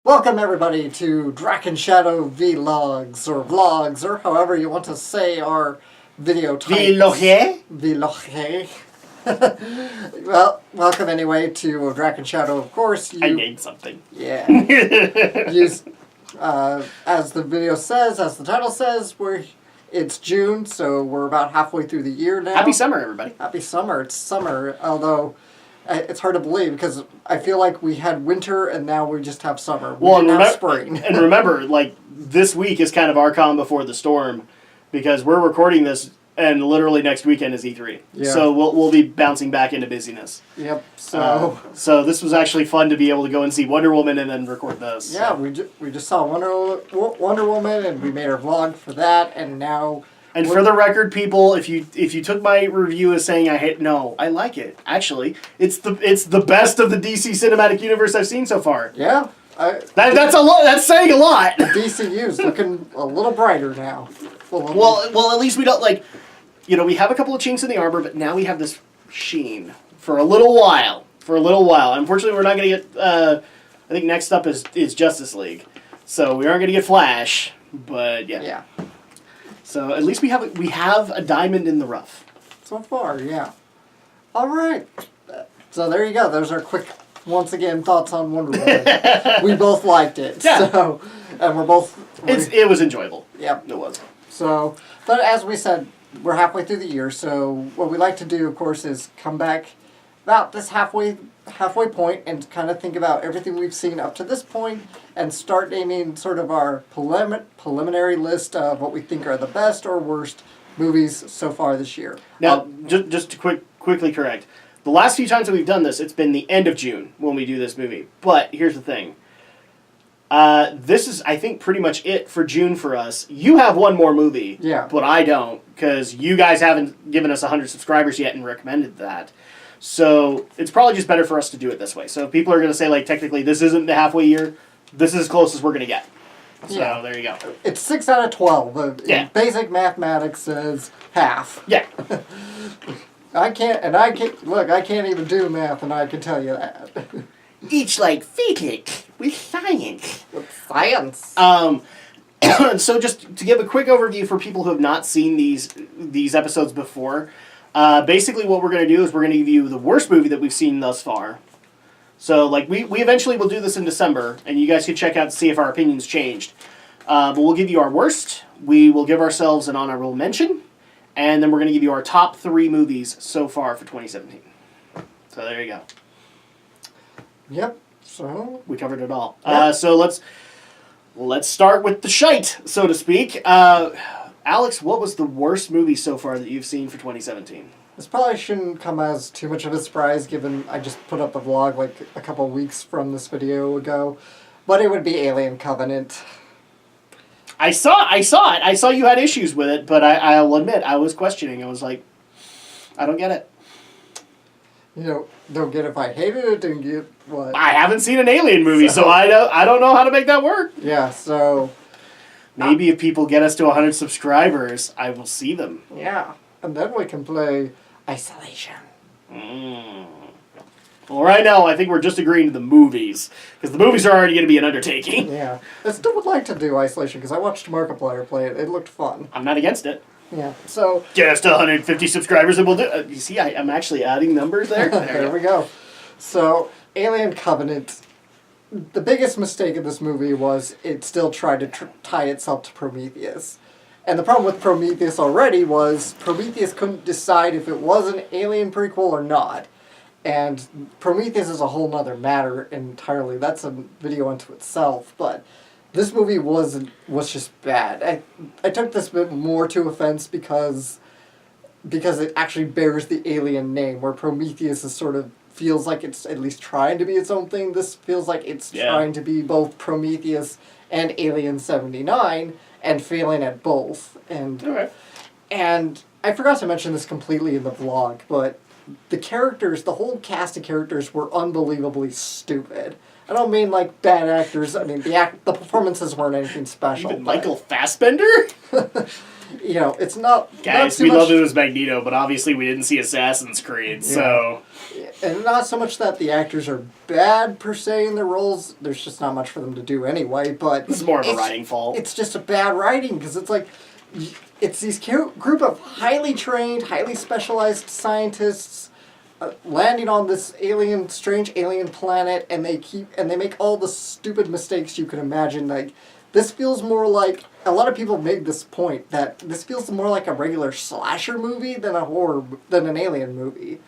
Welcome everybody to Dragon Shadow Vlogs, or however you want to say our video titles. Vlogge. Well, welcome anyway to Dragon Shadow, of course. I named something. Yeah. As the video says, as the title says, it's June, so we're about halfway through the year now. Happy summer, everybody. Happy summer. It's summer, although it's hard to believe because I feel like we had winter and now we just have summer. We didn't have spring. And remember, like, this week is kind of our calm before the storm because we're recording this and literally next weekend is E3. Yeah. So we'll be bouncing back into busyness. Yep. So this was actually fun to be able to go and see Wonder Woman and then record this. Yeah, so. we just saw Wonder Woman and we made our vlog for that, and now. And for the record, people, if you took my review as saying I like it. Actually, it's the best of the DC Cinematic Universe I've seen so far. Yeah. That's a lot. That's saying a lot. The DCU's looking a little brighter now. Well, at least we don't like. We have a couple of chinks in the armor, but now we have this sheen for a little while. Unfortunately, we're not going to get. I think next up is Justice League, so we aren't going to get Flash. But yeah. Yeah. So at least we have a diamond in the rough. So far, yeah. All right. So there you go. Those are quick, once again, thoughts on Wonder Woman. We both liked it. Yeah. So, and It was enjoyable. Yep. It was. So, but as we said, we're halfway through the year. So what we like to do, of course, is come back about this halfway point and kind of think about everything we've seen up to this point and start naming sort of our preliminary list of what we think are the best or worst movies so far this year. Now, just to quickly correct, the last few times that we've done this, it's been the end of June when we do this movie. But here's the thing. This is, I think, pretty much it for June for us. You have one more movie, but I don't, because you guys haven't given us 100 subscribers yet and recommended that. So it's probably just better for us to do it this way. So if people are going to say, like, technically this isn't the halfway year, this is as close as we're going to get. So there you go. It's 6 out of 12. Basic mathematics says half. Yeah. I can't even do math, and I can tell you that. It's like physics with science. With science. So just to give a quick overview for people who have not seen these episodes before, basically what we're going to do is we're going to give you the worst movie that we've seen thus far. So like we eventually will do this in December, and you guys can check out to see if our opinions changed. But we'll give you our worst. We will give ourselves an honorable mention, and then we're going to give you our top 3 movies so far for 2017. So there you go. Yep. So we covered it all. Yep. So let's start with the shite, so to speak. Alex, what was the worst movie so far that you've seen for 2017? This probably shouldn't come as too much of a surprise, given I just put up the vlog like a couple weeks from this video ago, but it would be Alien Covenant. I saw it. I saw you had issues with it, but I'll admit I was questioning. I was like, I don't get it. Don't get if I hated it, didn't get what? I haven't seen an Alien movie, so I don't know how to make that work. Yeah, so maybe if people get us to 100 subscribers, I will see them. Yeah, and then we can play Isolation. Well, right now, I think we're just agreeing to the movies, because the movies are already going to be an undertaking. Yeah, I still would like to do Isolation, because I watched Markiplier play it. It looked fun. I'm not against it. Yeah, so get us to 150 subscribers and we'll do it. You see, I'm actually adding numbers there. There we go. So, Alien Covenant, the biggest mistake of this movie was it still tried to tie itself to Prometheus. And the problem with Prometheus already was Prometheus couldn't decide if it was an Alien prequel or not. And Prometheus is a whole nother matter entirely. That's a video unto itself, but this movie was just bad. I took this bit more to offense because it actually bears the Alien name, where Prometheus is sort of feels like it's at least trying to be its own thing. This feels like it's trying to be both Prometheus and Alien 79 and failing at both. And I forgot to mention this completely in the vlog, but the whole cast of characters were unbelievably stupid. I don't mean like bad actors. I mean the performances weren't anything special. Even Michael Fassbender? You know, it's not Guys, not we too loved much, it as Magneto, but obviously we didn't see Assassin's Creed, so... and not so much that the actors are bad per se in their roles. There's just not much for them to do anyway. But This is more of a writing fault. It's just a bad writing because it's like it's these group of highly trained, highly specialized scientists landing on this strange alien planet, and they make all the stupid mistakes you can imagine. Like, this feels more like, a lot of people made this point, that this feels more like a regular slasher movie than than an alien movie,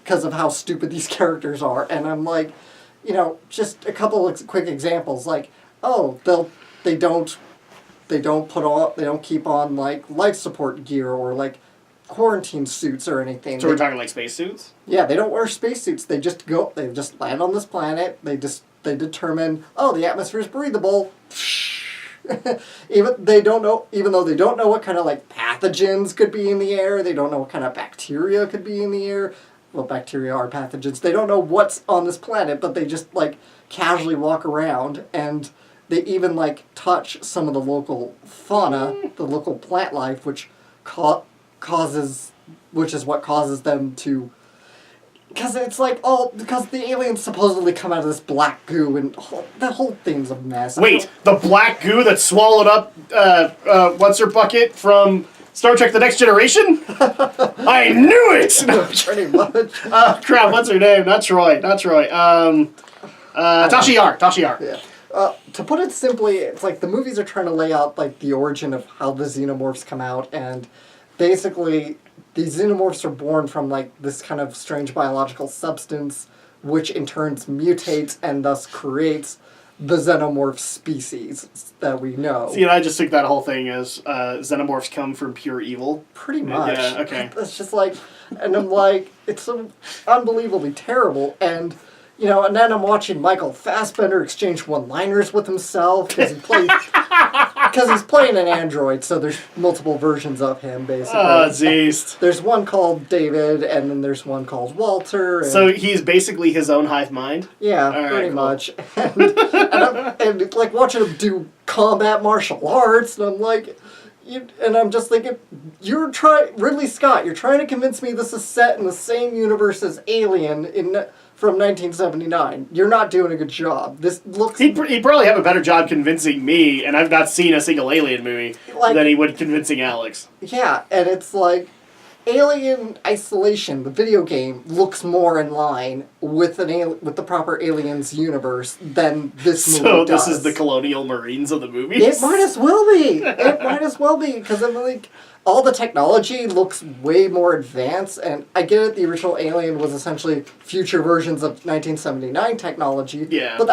because of how stupid these characters are. And I'm like, you know, just a couple of quick examples, like, oh, they don't keep on like life support gear or like quarantine suits or anything. So we're talking like spacesuits? Yeah, they don't wear spacesuits. They just land on this planet. They determine, oh, the atmosphere is breathable. Even though they don't know what kind of like pathogens could be in the air, they don't know what kind of bacteria could be in the air. Well, bacteria are pathogens. They don't know what's on this planet, but they just like casually walk around, and they even like touch some of the local fauna, the local plant life, which is what causes them to. Because it's like, because the aliens supposedly come out of this black goo, and the whole thing's a mess. Wait, the black goo that swallowed up, what's her bucket from Star Trek The Next Generation? I knew it! Pretty much. Crap, what's her name? Not Troy. Tasha Yar. Yeah. To put it simply, it's like the movies are trying to lay out like the origin of how the xenomorphs come out, and basically these xenomorphs are born from like this kind of strange biological substance, which in turn mutates and thus creates the xenomorph species that we know. See, and I just took that whole thing as xenomorphs come from pure evil. Pretty much. Yeah, okay. It's just like, and I'm like, it's so unbelievably terrible, and you know, and then I'm watching Michael Fassbender exchange one-liners with himself because he's playing an android, so there's multiple versions of him, basically. Oh, jeez. There's one called David, and then there's one called Walter. And, so he's basically his own hive mind? yeah, right, pretty cool. much. And like watching him do combat martial arts, and I'm like, and I'm just thinking, Ridley Scott, you're trying to convince me this is set in the same universe as Alien from 1979. You're not doing a good job. This looks... He'd probably have a better job convincing me, and I've not seen a single Alien movie, than he would convincing Alex. Yeah, and it's like, Alien Isolation, the video game, looks more in line with the proper Aliens universe than this movie So does. this is the Colonial Marines of the movies? It might as well be. It might as well be, because I'm like, all the technology looks way more advanced, and I get it, the original Alien was essentially future versions of 1979 technology, Yeah. but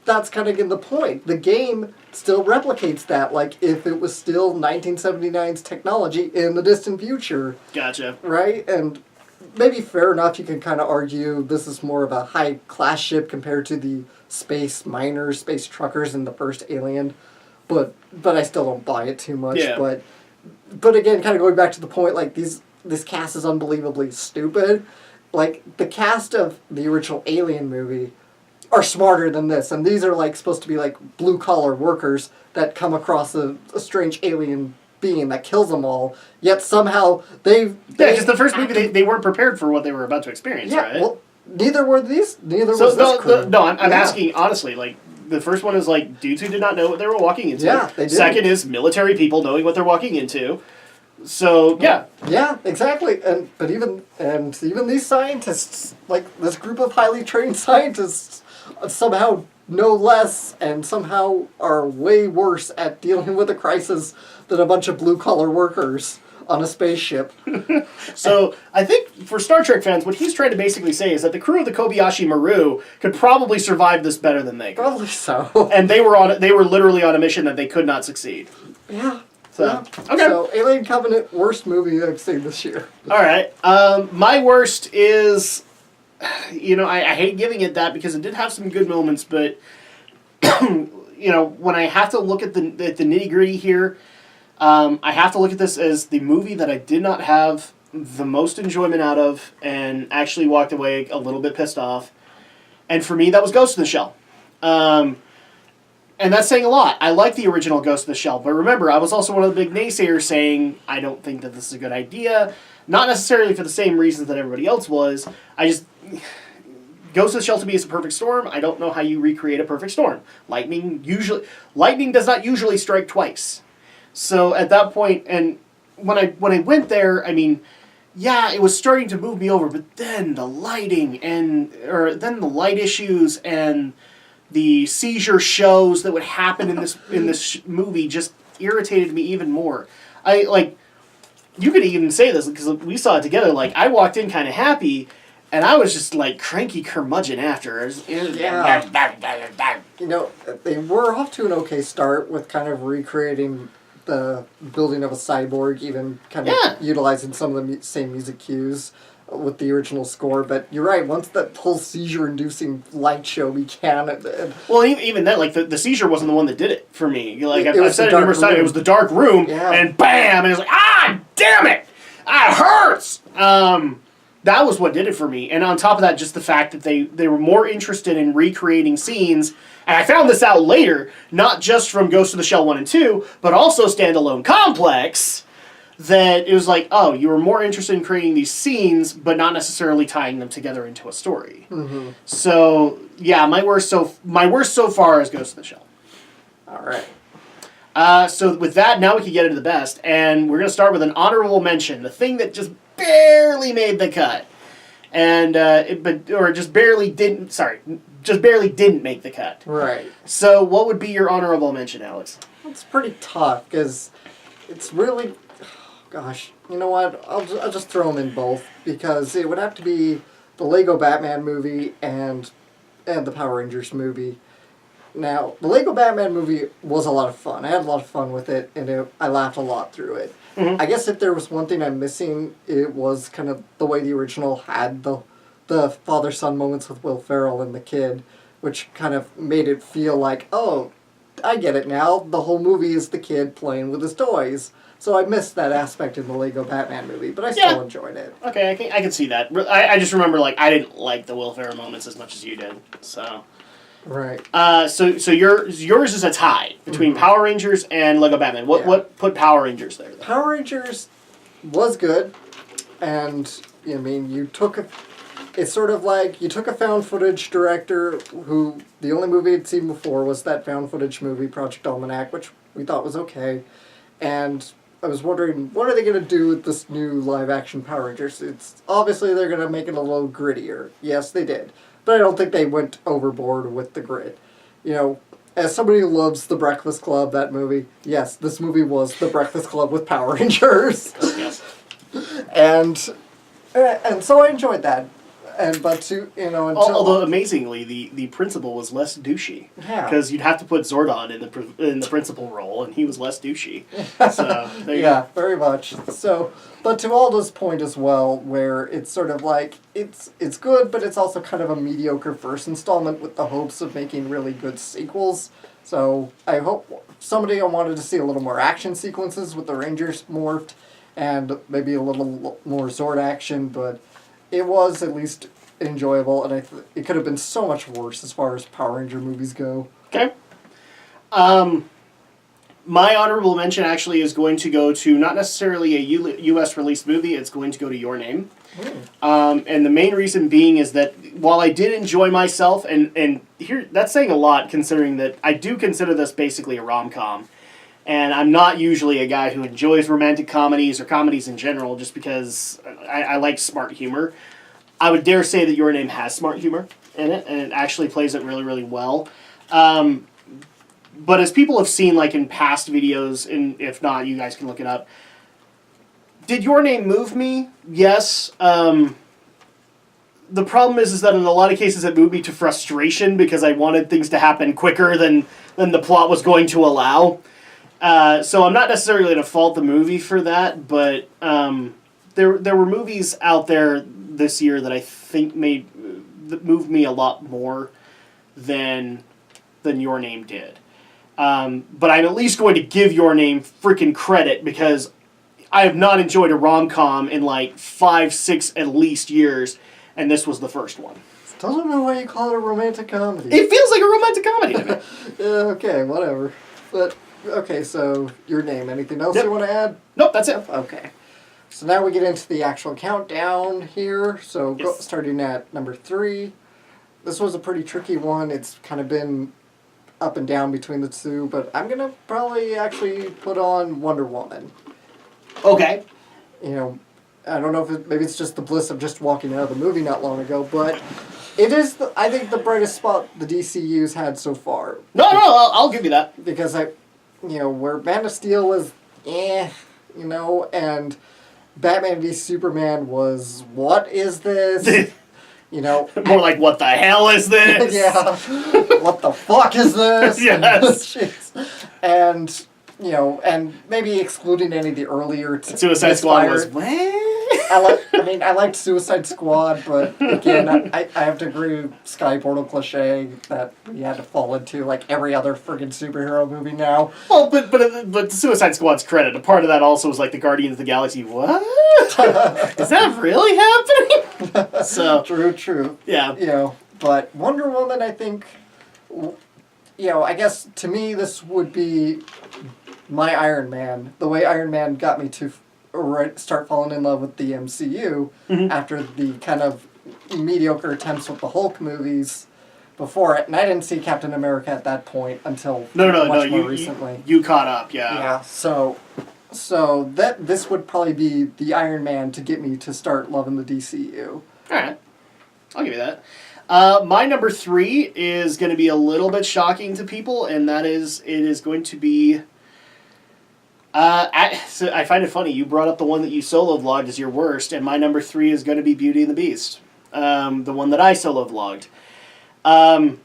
that's kind of the point. The game still replicates that, like, if it was still 1979's technology in the distant future. Gotcha. Right? And maybe fair enough, you can kind of argue this is more of a high-class ship compared to the space miners, space truckers in the first Alien, but I still don't buy it too much, Yeah. But again, kind of going back to the point, like, this cast is unbelievably stupid. Like, the cast of the original Alien movie are smarter than this, and these are, like, supposed to be, like, blue-collar workers that come across a strange alien being that kills them all, yet somehow Yeah, because the first movie, they weren't prepared for what they were about to experience, right? Well, neither was this crew. I'm asking, honestly, like, the first one is like dudes who did not know what they were walking into. Yeah, they did. Second is military people knowing what they're walking into. So yeah. Yeah, exactly. But even these scientists, like this group of highly trained scientists, somehow know less and somehow are way worse at dealing with a crisis than a bunch of blue collar workers on a spaceship. So I think for Star Trek fans, what he's trying to basically say is that the crew of the Kobayashi Maru could probably survive this better than they could. Probably so. And they were literally on a mission that they could not succeed. Yeah. So yeah. Okay. So Alien Covenant, worst movie I've seen this year. All right. My worst is, I hate giving it that because it did have some good moments, but when I have to look at the nitty gritty here. I have to look at this as the movie that I did not have the most enjoyment out of and actually walked away a little bit pissed off. And for me, that was Ghost in the Shell. And that's saying a lot. I like the original Ghost in the Shell, but remember, I was also one of the big naysayers saying, I don't think that this is a good idea. Not necessarily for the same reasons that everybody else was. I just... Ghost in the Shell to me is a perfect storm. I don't know how you recreate a perfect storm. Lightning does not usually strike twice. So at that point, and when I went there, I mean, yeah, it was starting to move me over, but then the lighting then the light issues and the seizure shows that would happen in this movie just irritated me even more. You could even say this because we saw it together. Like, I walked in kind of happy, and I was just like cranky curmudgeon after. Yeah. You know, they were off to an okay start with kind of recreating the building of a cyborg, even kind of utilizing some of the same music cues with the original score. But you're right, once that whole seizure-inducing light show began... Well, even then, like, the seizure wasn't the one that did it for me. Like, I've said it numerous times, it was the dark room, and bam! And it was like, damn it! It hurts! That was what did it for me. And on top of that, just the fact that they were more interested in recreating scenes. And I found this out later, not just from Ghost of the Shell 1 and 2, but also Standalone Complex, that it was like, oh, you were more interested in creating these scenes, but not necessarily tying them together into a story. Mm-hmm. So, yeah, my worst so far is Ghost of the Shell. All right. So with that, now we can get into the best. And we're going to start with an honorable mention, the thing that just barely made the cut. And just barely didn't make the cut. Right. So what would be your honorable mention, Alex? It's pretty tough because it's really, gosh, you know what? I'll just throw them in both because it would have to be the Lego Batman movie and the Power Rangers movie. Now, the Lego Batman movie was a lot of fun. I had a lot of fun with it, and I laughed a lot through it. Mm-hmm. I guess if there was one thing I'm missing, it was kind of the way the original had the father-son moments with Will Ferrell and the kid, which kind of made it feel like, oh, I get it now. The whole movie is the kid playing with his toys. So I missed that aspect in the Lego Batman movie, but I still enjoyed it. Okay, I can see that. I just remember, like, I didn't like the Will Ferrell moments as much as you did, so... Right. So yours is a tie between Power Rangers and Lego Batman. What put Power Rangers there, though? Power Rangers was good, and I mean it's sort of like you took a found footage director who the only movie he'd seen before was that found footage movie Project Almanac, which we thought was okay, and I was wondering what are they going to do with this new live action Power Rangers? It's obviously they're going to make it a little grittier. Yes, they did. But I don't think they went overboard with the grit. You know, as somebody who loves The Breakfast Club, that movie, yes, this movie was The Breakfast Club with Power Rangers. Yes. And so I enjoyed that. Although amazingly, the principal was less douchey. Yeah. Because you'd have to put Zordon in the principal role, and he was less douchey. So there you go. Very much. So, but to Aldo's point as well, where it's sort of like it's good, but it's also kind of a mediocre first installment with the hopes of making really good sequels. So I hope somebody wanted to see a little more action sequences with the Rangers morphed, and maybe a little more Zord action, but. It was at least enjoyable, and it could have been so much worse as far as Power Ranger movies go. Okay. My honorable mention actually is going to go to not necessarily a U.S. released movie, it's going to go to Your Name. And the main reason being is that while I did enjoy myself, and here that's saying a lot considering that I do consider this basically a rom-com. And I'm not usually a guy who enjoys romantic comedies or comedies in general just because I like smart humor. I would dare say that Your Name has smart humor in it, and it actually plays it really, really well. But as people have seen like in past videos, and if not, you guys can look it up, did Your Name move me? Yes. The problem is that in a lot of cases it moved me to frustration because I wanted things to happen quicker than the plot was going to allow. So I'm not necessarily going to fault the movie for that, but there were movies out there this year that I think that moved me a lot more than Your Name did. But I'm at least going to give Your Name freaking credit because I have not enjoyed a rom-com in like 5, 6 at least years, and this was the first one. Still don't know why you call it a romantic comedy. It feels like a romantic comedy to me. Yeah, okay, whatever. But, okay, so your name. Anything else you want to add? Nope, that's it. Okay. So now we get into the actual countdown here. So Yes. starting at number 3. This was a pretty tricky one. It's kind of been up and down between the two, but I'm going to probably actually put on Wonder Woman. Okay. You know, I don't know if maybe it's just the bliss of just walking out of the movie not long ago, but it is, I think, the brightest spot the DCU's had so far. No, I'll give you that. Because where Man of Steel was, and Batman v Superman was, what is this? More like, what the hell is this? Yeah. What the fuck is this? Yes. Jeez. And maybe excluding any of the earlier Suicide Squad was, I liked Suicide Squad, but again, I have to agree with Sky Portal cliche that we had to fall into like every other friggin' superhero movie now. Well, but the Suicide Squad's credit, a part of that also was like the Guardians of the Galaxy. What? Is that really happening? So True. Yeah. But Wonder Woman, I think, I guess to me this would be my Iron Man. The way Iron Man got me to start falling in love with the MCU after the kind of mediocre attempts with the Hulk movies before it. And I didn't see Captain America at that point until much more recently. You caught up, yeah. Yeah, so this would probably be the Iron Man to get me to start loving the DCU. Alright. I'll give you that. My number 3 is going to be a little bit shocking to people, and that is, it is going to be... So I find it funny, you brought up the one that you solo vlogged as your worst, and my number 3 is going to be Beauty and the Beast. The one that I solo vlogged. But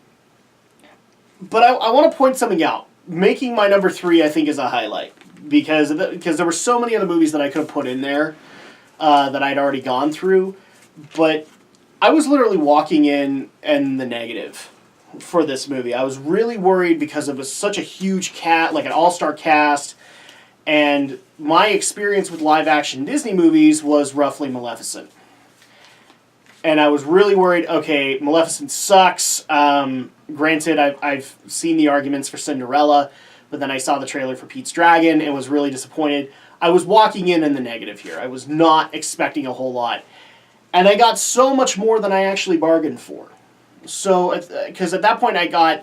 I want to point something out. Making my number 3, I think, is a highlight. Because there were so many other movies that I could have put in there that I'd already gone through. But I was literally walking in the negative for this movie. I was really worried because it was such a huge like an all-star cast. And my experience with live-action Disney movies was roughly Maleficent. And I was really worried, okay, Maleficent sucks. Granted, I've seen the arguments for Cinderella, but then I saw the trailer for Pete's Dragon and was really disappointed. I was walking in the negative here. I was not expecting a whole lot. And I got so much more than I actually bargained for. So, because at that point I got,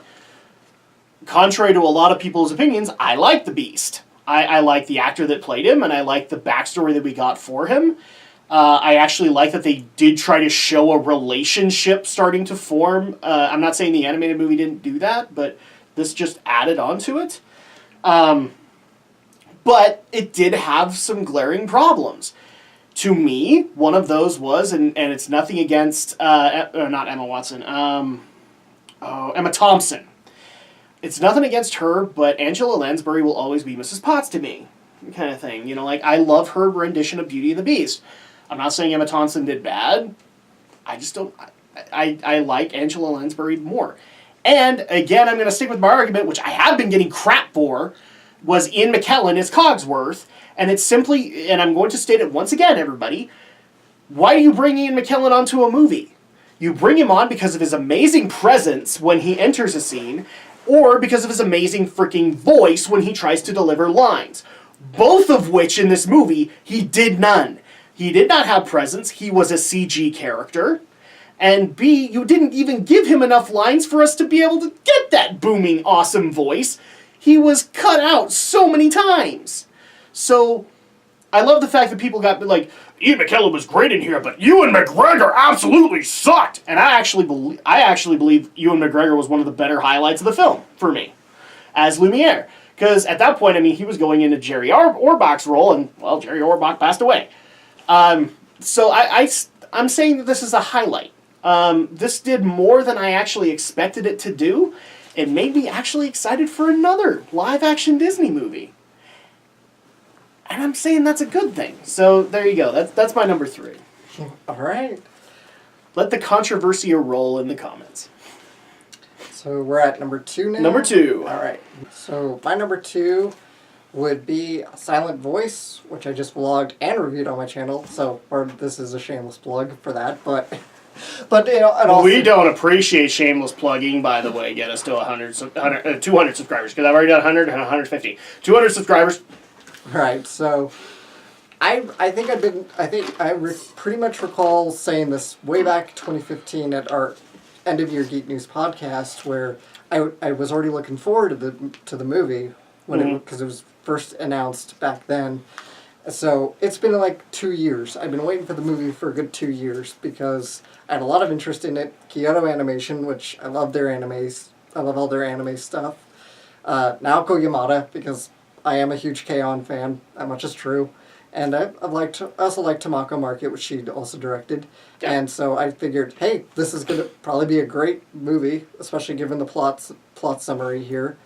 contrary to a lot of people's opinions, I liked the Beast. I like the actor that played him, and I like the backstory that we got for him. I actually like that they did try to show a relationship starting to form. I'm not saying the animated movie didn't do that, but this just added onto it. But it did have some glaring problems. To me, one of those was, and it's nothing against, not Emma Watson, Emma Thompson. It's nothing against her, but Angela Lansbury will always be Mrs. Potts to me, kind of thing. I love her rendition of Beauty and the Beast. I'm not saying Emma Thompson did bad. I just don't... I like Angela Lansbury more. And, again, I'm going to stick with my argument, which I have been getting crap for, was Ian McKellen as Cogsworth, and it's simply... And I'm going to state it once again, everybody. Why do you bring Ian McKellen onto a movie? You bring him on because of his amazing presence when he enters a scene, or because of his amazing freaking voice when he tries to deliver lines. Both of which, in this movie, he did none. He did not have presence, he was a CG character, and B, you didn't even give him enough lines for us to be able to get that booming, awesome voice. He was cut out so many times. So, I love the fact that people got, like, Ian McKellen was great in here, but Ewan McGregor absolutely sucked! And I actually believe Ewan McGregor was one of the better highlights of the film, for me, as Lumiere. Because at that point, he was going into Jerry Orbach's role, and, well, Jerry Orbach passed away. So I'm saying that this is a highlight. This did more than I actually expected it to do. It made me actually excited for another live-action Disney movie. And I'm saying that's a good thing. So there you go. That's my number 3. All right. Let the controversy roll in the comments. So we're at number 2 now? Number 2. All right. So my number 2 would be Silent Voice, which I just vlogged and reviewed on my channel. So this is a shameless plug for that. But But, you know, and also, We don't appreciate shameless plugging, by the way. Get us to 200 subscribers, because I've already done 100 and 150. 200 subscribers. Right, so I think pretty much recall saying this way back 2015 at our end of year Geek News podcast, where I was already looking forward to the movie when because it was first announced back then. So it's been like 2 years. I've been waiting for the movie for a good 2 years because I had a lot of interest in it. Kyoto Animation, which I love their animes. I love all their anime stuff. Naoko Yamada, because I am a huge K-On! Fan. That much is true. And I also like Tamako Market, which she also directed. Yeah. And so I figured, hey, this is going to probably be a great movie, especially given the plot summary here,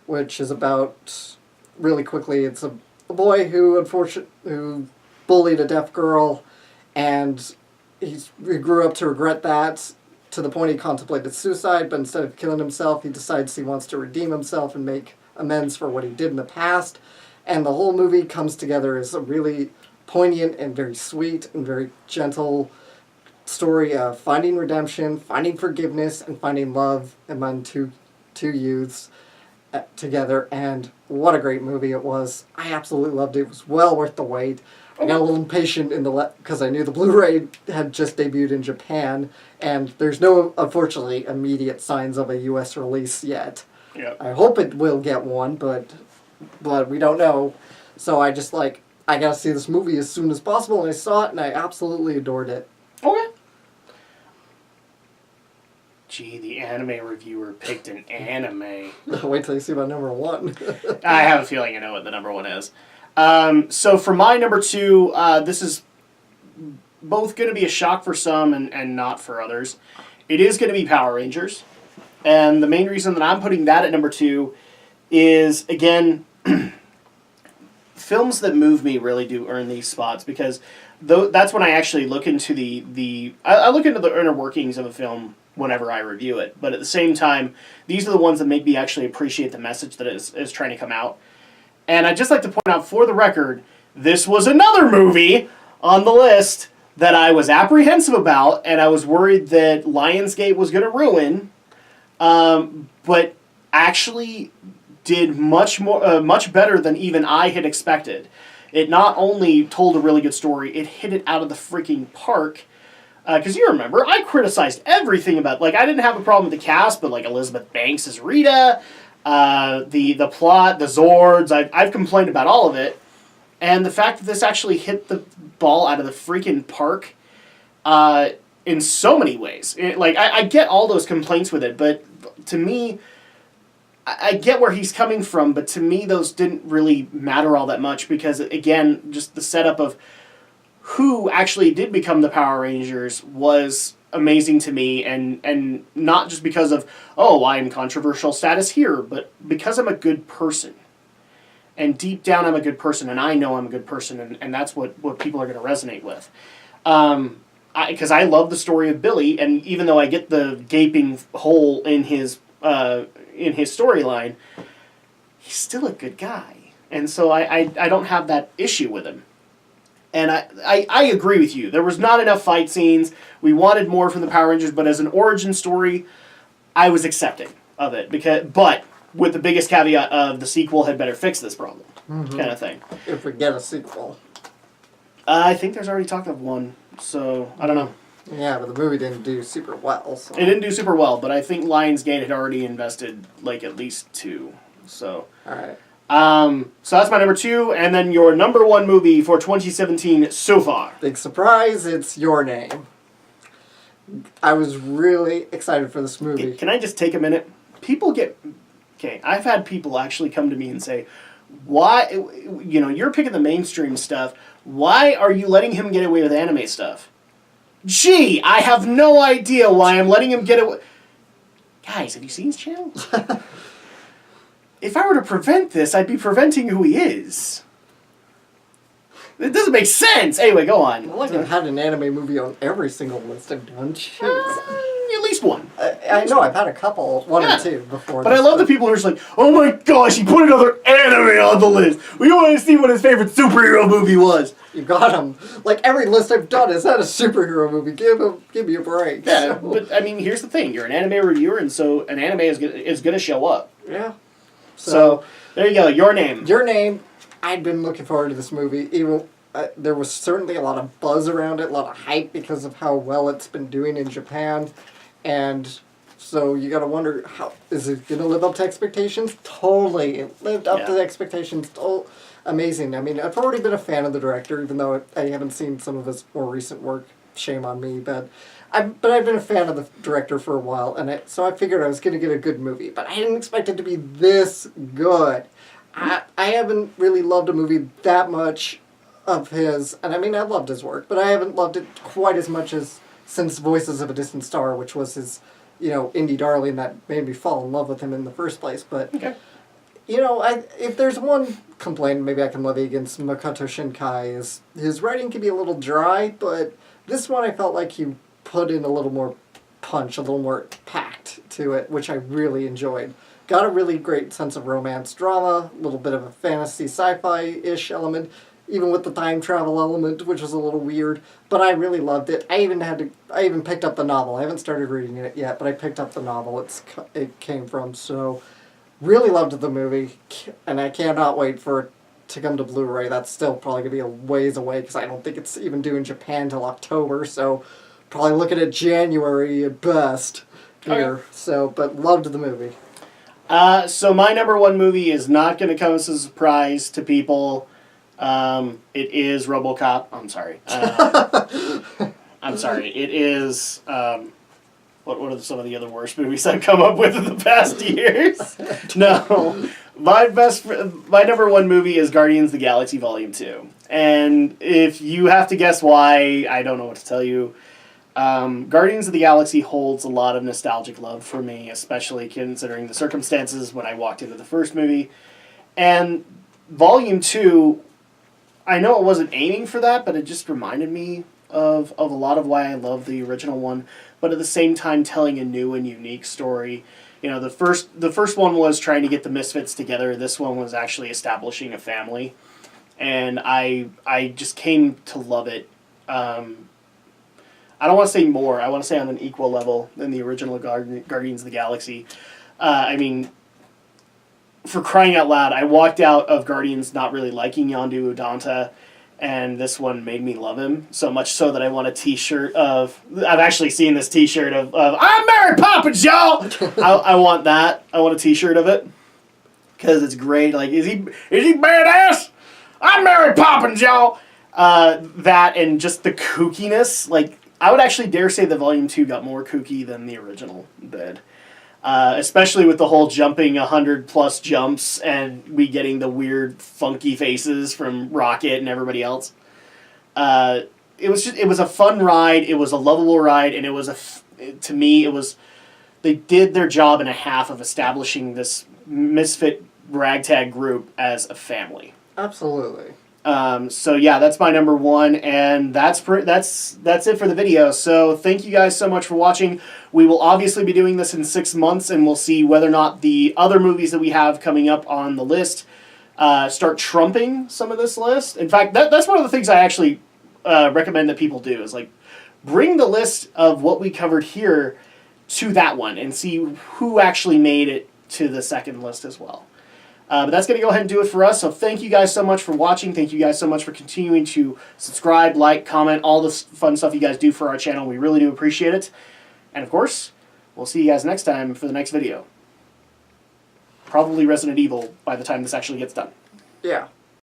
which is about, really quickly, it's a boy who bullied a deaf girl, and he grew up to regret that to the point he contemplated suicide, but instead of killing himself, he decides he wants to redeem himself and make amends for what he did in the past. And the whole movie comes together as a really poignant and very sweet and very gentle story of finding redemption, finding forgiveness, and finding love among two youths together. And what a great movie it was. I absolutely loved it. It was well worth the wait. I got a little impatient because I knew the Blu-ray had just debuted in Japan, and there's no, unfortunately, immediate signs of a U.S. release yet. Yep. I hope it will get one, but we don't know. So I gotta see this movie as soon as possible, and I saw it, and I absolutely adored it. Okay. Gee, the anime reviewer picked an anime. Wait till you see my number one. I have a feeling you know what the number one is. So for my number two, this is both going to be a shock for some and not for others. It is going to be Power Rangers. And the main reason that I'm putting that at number two is, again, films that move me really do earn these spots, because that's when I actually look into I look into the inner workings of a film whenever I review it. But at the same time, these are the ones that make me actually appreciate the message that is trying to come out. And I'd just like to point out, for the record, this was another movie on the list that I was apprehensive about, and I was worried that Lionsgate was going to ruin, but actually did much better than even I had expected. It not only told a really good story, it hit it out of the freaking park. Because you remember, I criticized everything about, I didn't have a problem with the cast, but Elizabeth Banks as Rita, the plot, the Zords, I've complained about all of it. And the fact that this actually hit the ball out of the freaking park in so many ways. I get all those complaints with it, but to me, I get where he's coming from, but to me those didn't really matter all that much, because, again, just the setup of who actually did become the Power Rangers was amazing to me, and not just because of, I'm controversial status here, but because I'm a good person. And deep down I'm a good person, and I know I'm a good person, and that's what people are going to resonate with. Because I love the story of Billy, and even though I get the gaping hole in his storyline, he's still a good guy. And so I don't have that issue with him. And I agree with you. There was not enough fight scenes. We wanted more from the Power Rangers, but as an origin story, I was accepting of it. But with the biggest caveat of the sequel had better fix this problem, kind of thing. If we get a sequel. I think there's already talk of one, so I don't know. Yeah, but the movie didn't do super well. So. It didn't do super well, but I think Lionsgate had already invested at least 2. So. All right. So that's my number 2, and then your number 1 movie for 2017 so far. Big surprise, it's Your Name. I was really excited for this movie. Can I just take a minute? I've had people actually come to me and say, why, you're picking the mainstream stuff, why are you letting him get away with anime stuff? Gee, I have no idea why I'm letting him get away. Guys, have you seen his channel? If I were to prevent this, I'd be preventing who he is. It doesn't make sense. Anyway, go on. I've had an anime movie on every single list I've done. At least one. I know, I've had a couple, one Yeah. or two before. But I love the people who are just like, oh my gosh, he put another anime on the list. We want to see what his favorite superhero movie was. You got him. Like, every list I've done is that a superhero movie. Give me a break. Yeah, So, but I mean, here's the thing: you're an anime reviewer, and so an anime is gonna show up. yeah. So there you go. Your name. Your Name, I'd been looking forward to this movie. Even there was certainly a lot of buzz around it, a lot of hype because of how well it's been doing in Japan. And so you got to wonder, how is it going to live up to expectations? Totally. It lived up to the expectations. Amazing. I mean, I've already been a fan of the director, even though I haven't seen some of his more recent work. Shame on me, but I've been a fan of the director for a while, and so I figured I was going to get a good movie, but I didn't expect it to be this good. I haven't really loved a movie that much of his, and I mean, I loved his work, but I haven't loved it quite as much as since Voices of a Distant Star, which was his, indie darling that made me fall in love with him in the first place. But, Okay. If there's one complaint maybe I can levy against Makoto Shinkai is his writing can be a little dry, but this one I felt like he put in a little more punch, a little more packed to it, which I really enjoyed. Got a really great sense of romance drama, a little bit of a fantasy sci-fi-ish element, even with the time travel element, which was a little weird, but I really loved it. I even picked up the novel. I haven't started reading it yet, but I picked up the novel it came from, so really loved the movie, and I cannot wait for it to come to Blu-ray. That's still probably going to be a ways away, because I don't think it's even due in Japan till October, so probably looking at January at best here. Okay. So, but loved the movie. So my number one movie is not going to come as a surprise to people. It is RoboCop. I'm sorry. I'm sorry. It is. What are some of the other worst movies I've come up with in the past years? No, my number one movie is Guardians of the Galaxy Volume 2. And if you have to guess why, I don't know what to tell you. Guardians of the Galaxy holds a lot of nostalgic love for me, especially considering the circumstances when I walked into the first movie. And Volume 2, I know it wasn't aiming for that, but it just reminded me of a lot of why I love the original one, but at the same time telling a new and unique story. The first one was trying to get the Misfits together. This one was actually establishing a family, and I just came to love it. I don't want to say more. I want to say on an equal level than the original Guardians of the Galaxy. I mean, for crying out loud, I walked out of Guardians not really liking Yondu Udanta, and this one made me love him, so much so that I want a t-shirt of... I've actually seen this t-shirt of I'm Mary Poppins, y'all! I want that. I want a t-shirt of it, because it's great. Like, is he badass? I'm Mary Poppins, y'all! That and just the kookiness, like... I would actually dare say that Volume 2 got more kooky than the original did. Especially with the whole jumping 100+ jumps and we getting the weird, funky faces from Rocket and everybody else. It was a fun ride, it was a lovable ride, and to me, they did their job in a half of establishing this misfit ragtag group as a family. Absolutely. So yeah, that's my number one, and that's it for the video. So thank you guys so much for watching. We will obviously be doing this in 6 months, and we'll see whether or not the other movies that we have coming up on the list start trumping some of this list. In fact, that's one of the things I actually recommend that people do, is like bring the list of what we covered here to that one and see who actually made it to the second list as well. But that's going to go ahead and do it for us. So thank you guys so much for watching. Thank you guys so much for continuing to subscribe, like, comment, all this fun stuff you guys do for our channel. We really do appreciate it. And of course, we'll see you guys next time for the next video. Probably Resident Evil by the time this actually gets done. Yeah.